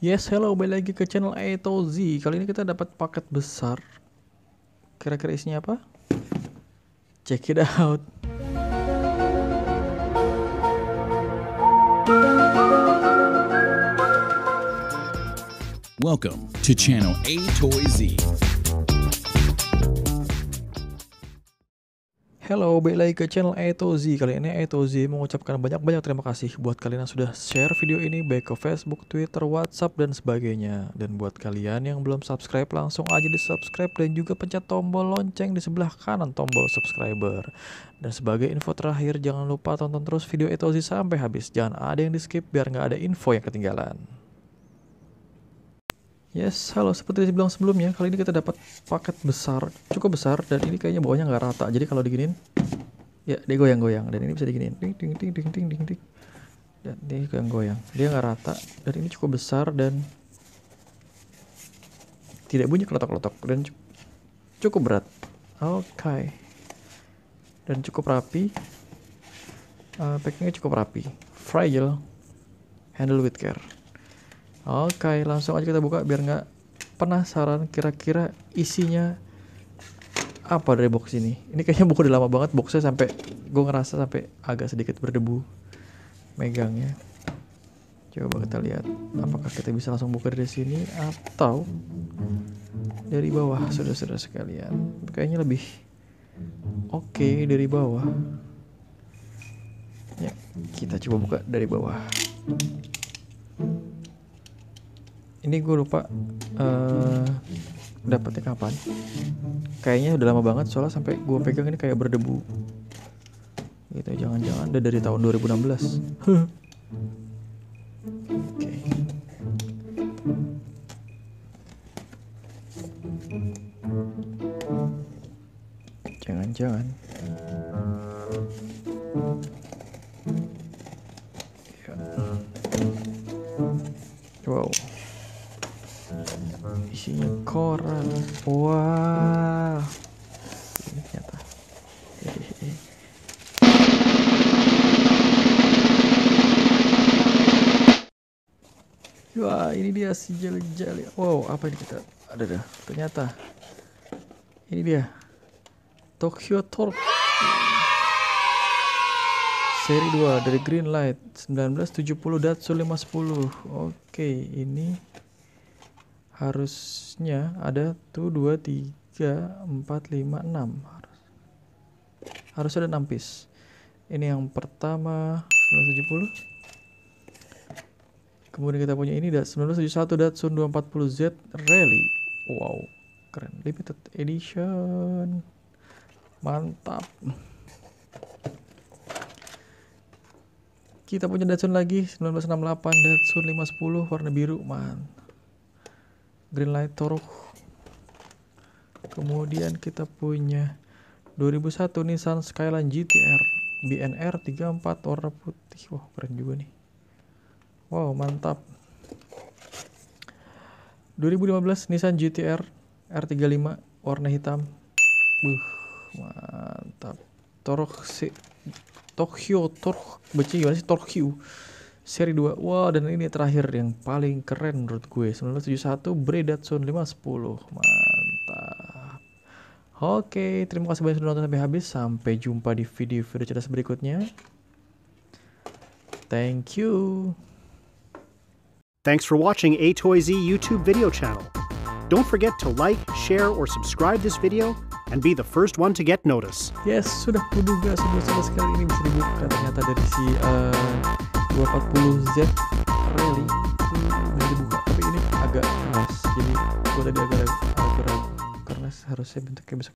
Yes, hello, balik lagi ke channel A to Z. Kali ini kita dapat paket besar. Kira-kira isinya apa? Check it out. Welcome to channel A to Z. Hello, balik lagi ke channel A to Z. Kali ini A to Z mengucapkan banyak-banyak terima kasih buat kalian yang sudah share video ini baik ke Facebook, Twitter, WhatsApp, dan sebagainya. Dan buat kalian yang belum subscribe, langsung aja di subscribe dan juga pencet tombol lonceng di sebelah kanan tombol subscriber. Dan sebagai info terakhir, jangan lupa tonton terus video A to Z sampai habis. Jangan ada yang di skip biar nggak ada info yang ketinggalan. Yes, halo, seperti yang bilang sebelumnya, kali ini kita dapat paket besar, cukup besar, dan ini kayaknya bawahnya nggak rata. Jadi kalau diginin, ya dia goyang-goyang, dan ini bisa diginin, ding ding ding ding ding ding ding, dan dia goyang-goyang, dia nggak rata, dan ini cukup besar dan tidak bunyi kelotok-kelotok, dan cukup berat. Oke. Dan cukup rapi, packingnya cukup rapi, fragile, handle with care. Oke, langsung aja kita buka biar nggak penasaran kira-kira isinya apa dari box ini. Ini kayaknya buku udah lama banget, boxnya sampai gue ngerasa sampai agak sedikit berdebu megangnya. Coba kita lihat apakah kita bisa langsung buka dari sini atau dari bawah, saudara-saudara sekalian. Kayaknya lebih oke dari bawah. Ya, kita coba buka dari bawah. Ini gue lupa dapetnya kapan. Kayaknya udah lama banget soalnya sampai gue pegang ini kayak berdebu. Gitu, jangan-jangan udah dari tahun 2016. Oke. Jangan-jangan. Wow. Isinya koran. Wah. Ini ternyata. Wah, ini dia si jali-jali. Wow, apa ini kita? Ada dah. Ternyata. Ini dia. Tokyo Torque. Seri 2 dari Greenlight 1970 Datsun 510. Oke, ini harusnya ada tuh 2, 3, 4, 5, 6. Harus ada 6 piece. Ini yang pertama 1970. Kemudian kita punya ini 1971 Datsun 240Z Rally. Wow, keren. Limited edition. Mantap. Kita punya Datsun lagi 1968 Datsun 510 warna biru, Greenlight Torque. Kemudian kita punya 2001 Nissan Skyline GTR BNR 34 warna putih. Wah, keren juga nih. Wow, mantap. 2015 Nissan GTR R35 warna hitam. Mantap. Tokyo Torque, baca gimana sih? Tokyo seri 2. Wah, dan ini terakhir yang paling keren menurut gue, 1971 Bre Datsun 510. Mantap. Oke, terima kasih banyak sudah nonton sampai habis. Sampai jumpa di video-video cerdas berikutnya. Thank you. Thanks for watching A to Z YouTube video channel. Don't forget to like, share, or subscribe this video and be the first one to get notice. Yes, sudah kuduga saudara sekali ini bisa dibuka ternyata dari si 240Z Rally udah dibuka, tapi ini agak keras, jadi gue tadi agak ragu karena seharusnya bentuknya bisa